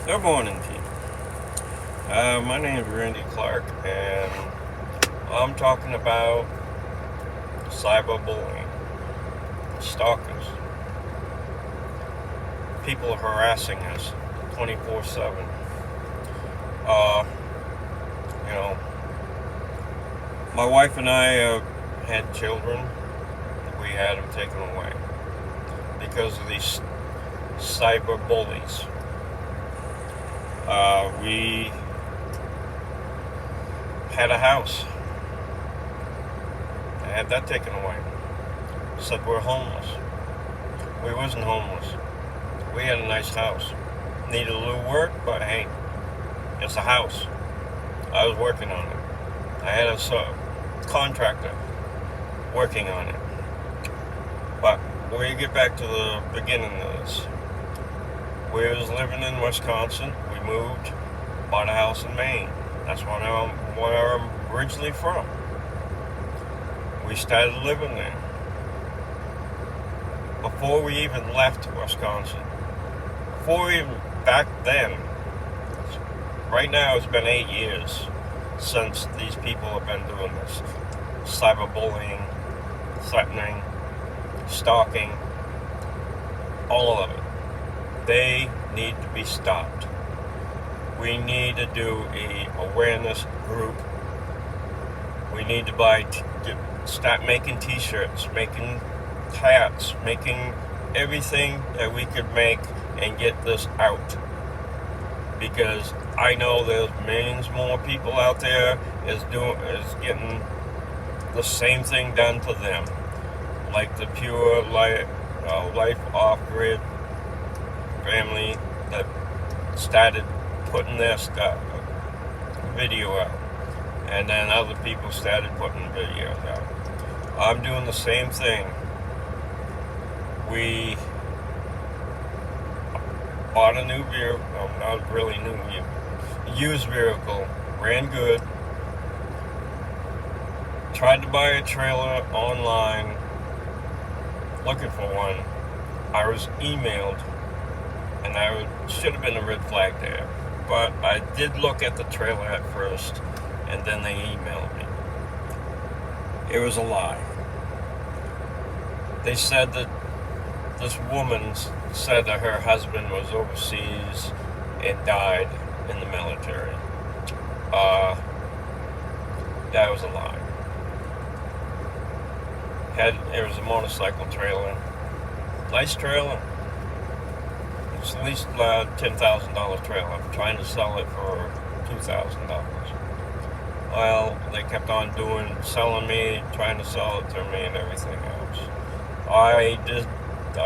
Good morning, team. My name is Randy Clark, and I'm talking about cyberbullying, stalkers, people harassing us 24/7. Uh, you know, my wife and I had children. We had them taken away because of these cyber bullies. We had a house. I had that taken away. Said we're homeless. We wasn't homeless. We had a nice house. Needed a little work, but hey, it's a house. I was working on it. I had a contractor working on it. But we get back to the beginning of this. We was living in Wisconsin. We moved, bought a house in Maine. That's where I'm originally from. We started living there. Before we even left Wisconsin, before we even back then, right now it's been 8 years since these people have been doing this. Cyberbullying, threatening, stalking, all of it. They need to be stopped. We need to do a awareness group. We need to start making t-shirts, making hats, making everything that we could make and get this out. Because I know there's millions more people out there is getting the same thing done to them, like the pure life off-grid family that started putting their video out, and then other people started putting videos out. I'm doing the same thing. We bought a new vehicle, not really new, used vehicle, ran good. Tried to buy a trailer online, looking for one. I was emailed, and should have been a red flag there. But I did look at the trailer at first, and then they emailed me. It was a lie. They said that this woman said that her husband was overseas and died in the military. That was a lie. It was a motorcycle trailer. Nice trailer. It's at least $10,000 trailer. I'm trying to sell it for $2,000. Well, they kept on selling me, trying to sell it to me and everything else. I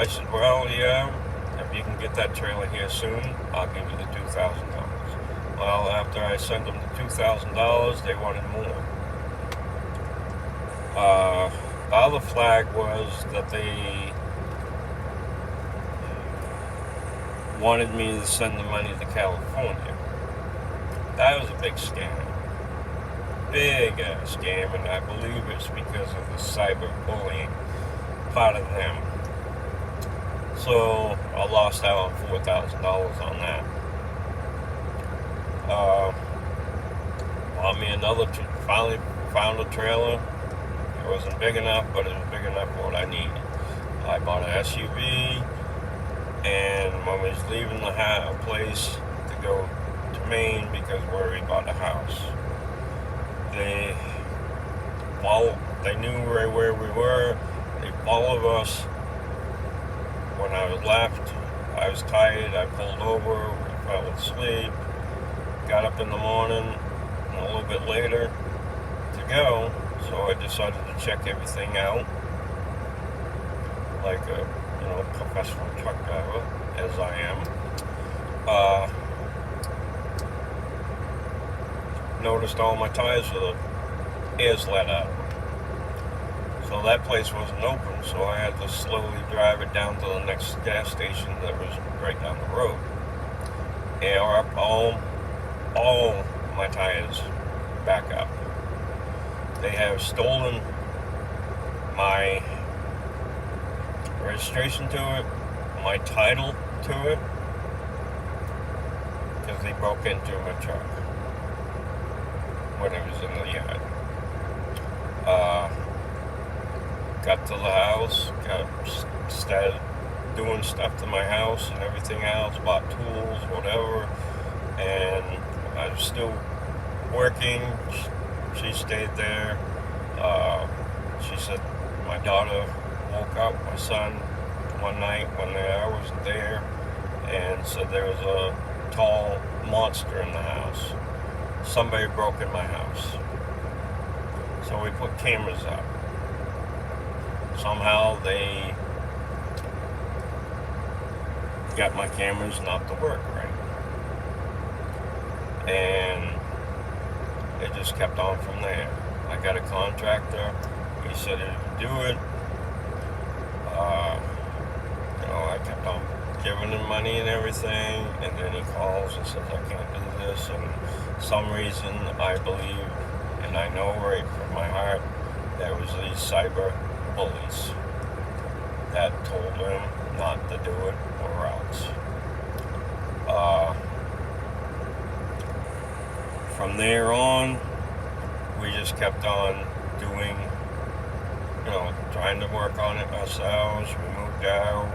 said, well, yeah, if you can get that trailer here soon, I'll give you the $2,000. Well, after I sent them the $2,000, they wanted more. The other flag was that they wanted me to send the money to California. That was a big scam. Big ass scam, and I believe it's because of the cyberbullying part of them. So I lost out on $4,000 on that. Bought me finally found a trailer. It wasn't big enough, but it was big enough for what I needed. I bought an SUV, and when we was leaving the place to go to Maine, because where we bought a house, they knew right where we were. They followed us. When I was left, I was tired. I pulled over. We fell asleep. Got up in the morning, and a little bit later to go. So I decided to check everything out, like a professional truck driver, as I am. Noticed all my tires with the air's let out. So that place wasn't open, so I had to slowly drive it down to the next gas station that was right down the road. Air up all my tires back up. They have stolen my registration to it, my title to it, because they broke into my truck when it was in the yard. Got to the house, started doing stuff to my house and everything else, bought tools, whatever, and I was still working. She stayed there. She said my daughter woke up my son one night when I wasn't there and said there was a tall monster in the house. Somebody broke in my house. So we put cameras up. Somehow they got my cameras not to work right. And it just kept on from there. I got a contractor. He said he would do it. I kept on giving him money and everything, and then he calls and says, I can't do this. And some reason I believe, and I know right from my heart, there was these cyber bullies that told him not to do it or else. From there on, we just kept on doing, trying to work on it ourselves. We moved out,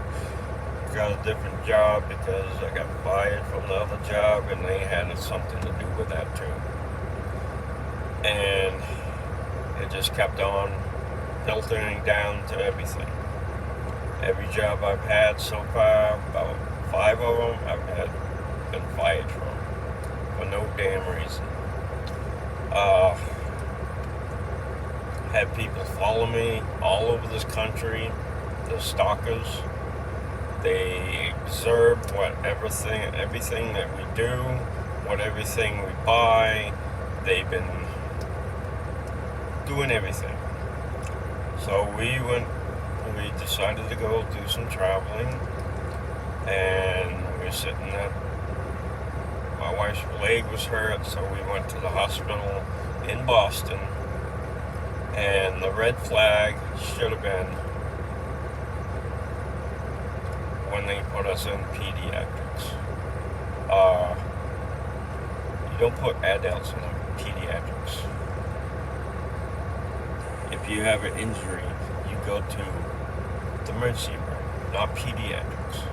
got a different job because I got fired from the other job, and they had something to do with that too. And it just kept on filtering down to everything. Every job I've had so far, about 5 of them, I've been fired from for no damn reason. Had people follow me all over this country. The stalkers. They observe everything that we do, everything we buy. They've been doing everything. So we decided to go do some traveling, and we were sitting at, my wife's leg was hurt, so we went to the hospital in Boston, and the red flag should have been when they put us in pediatrics. You don't put adults in pediatrics. If you have an injury, you go to the emergency room, not pediatrics.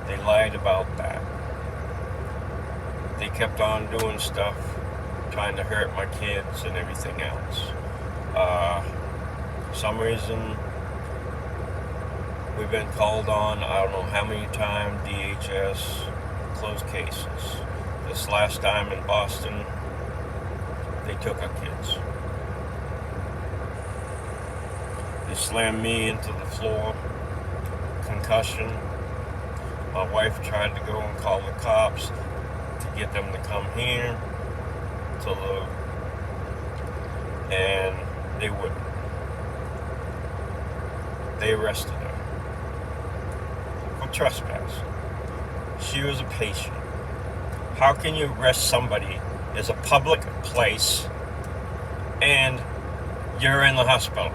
They lied about that. They kept on doing stuff, trying to hurt my kids and everything else. For some reason, we've been called on, I don't know how many times, DHS, closed cases. This last time in Boston, they took our kids. They slammed me into the floor, concussion. My wife tried to go and call the cops to get them to come here, and they wouldn't. They arrested her for trespass. She was a patient. How can you arrest somebody? It's a public place, and you're in the hospital,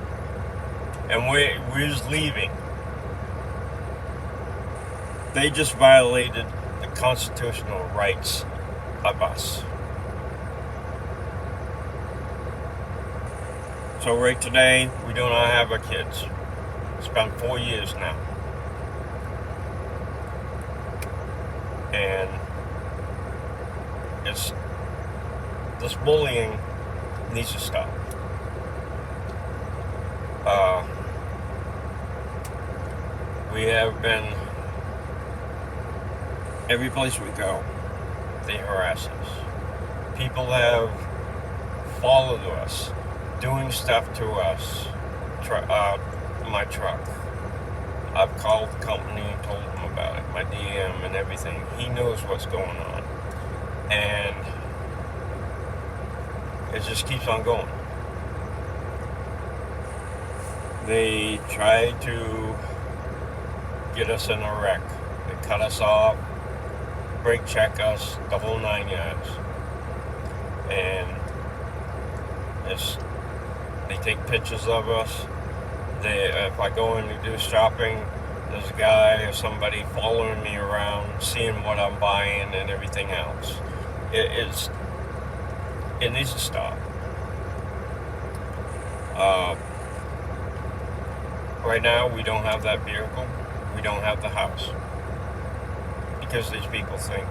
and we're just leaving. They just violated the constitutional rights of us. So right today, we do not have our kids. It's been 4 years now. And this bullying needs to stop. We have been, every place we go, they harass us. People have followed us, doing stuff to us, my truck. I've called the company and told them about it, my DM and everything. He knows what's going on. And it just keeps on going. They tried to get us in a wreck. They cut us off, brake check us, the whole 9 yards. And they take pictures of us. If I go in to do shopping, there's a guy or somebody following me around, seeing what I'm buying and everything else. It needs to stop. Right now, we don't have that vehicle. We don't have the house. Because these people think,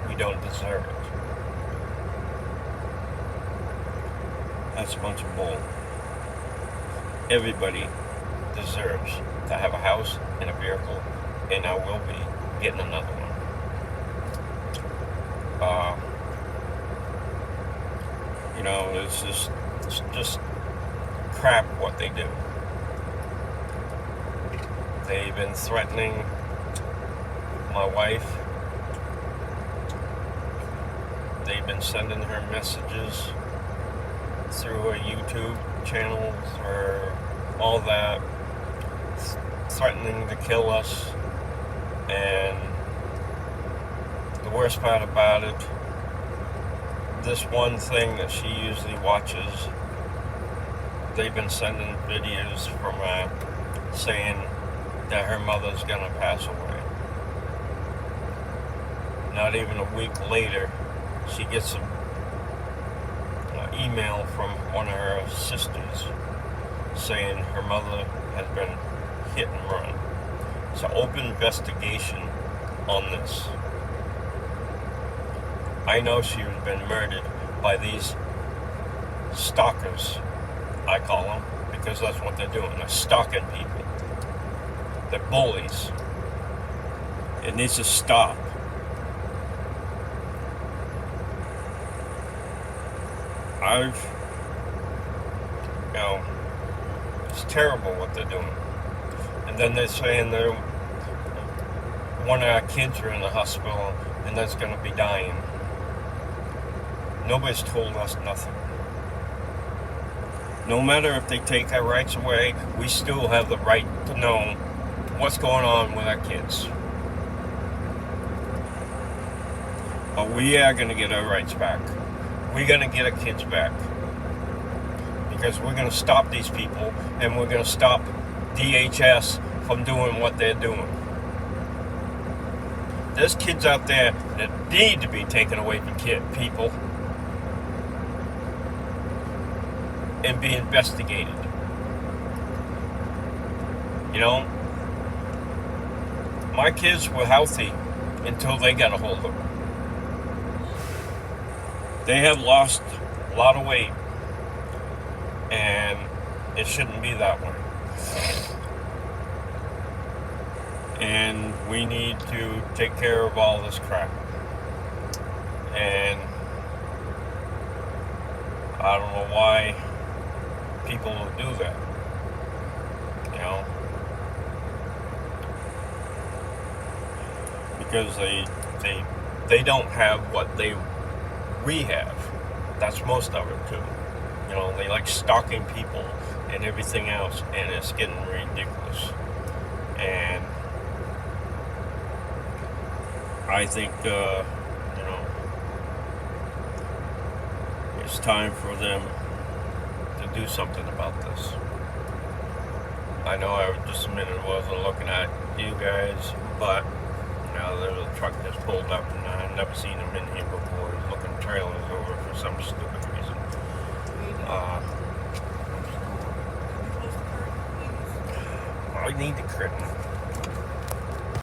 we don't deserve it. That's a bunch of bull. Everybody deserves to have a house and a vehicle, and I will be getting another one. It's just crap what they do. They've been threatening my wife. They've been sending her messages through a YouTube channel or all that, threatening to kill us. And the worst part about it, this one thing that she usually watches, they've been sending videos from her saying that her mother's gonna pass away. Not even a week later, she gets an email from one of her sisters saying her mother has been hit and run. It's an open investigation on this. I know she has been murdered by these stalkers, I call them, because that's what they're doing. They're stalking people. They're bullies. It needs to stop. It's terrible what they're doing. And then they're saying that one of our kids are in the hospital and that's going to be dying. Nobody's told us nothing. No matter if they take our rights away, we still have the right to know what's going on with our kids. But we are going to get our rights back. We're going to get our kids back. Because we're going to stop these people, and we're going to stop DHS from doing what they're doing. There's kids out there that need to be taken away from people and be investigated. My kids were healthy until they got a hold of them. They have lost a lot of weight, and it shouldn't be that way. And we need to take care of all this crap. And I don't know why people will do that. Because they don't have what we have. That's most of it too. They like stalking people and everything else, and it's getting ridiculous. And I think, it's time for them to do something about this. I know I just a minute wasn't looking at you guys, but there's a truck just pulled up, and I've never seen him in here before. He's looking trailers over for some stupid reason. I need the curtain.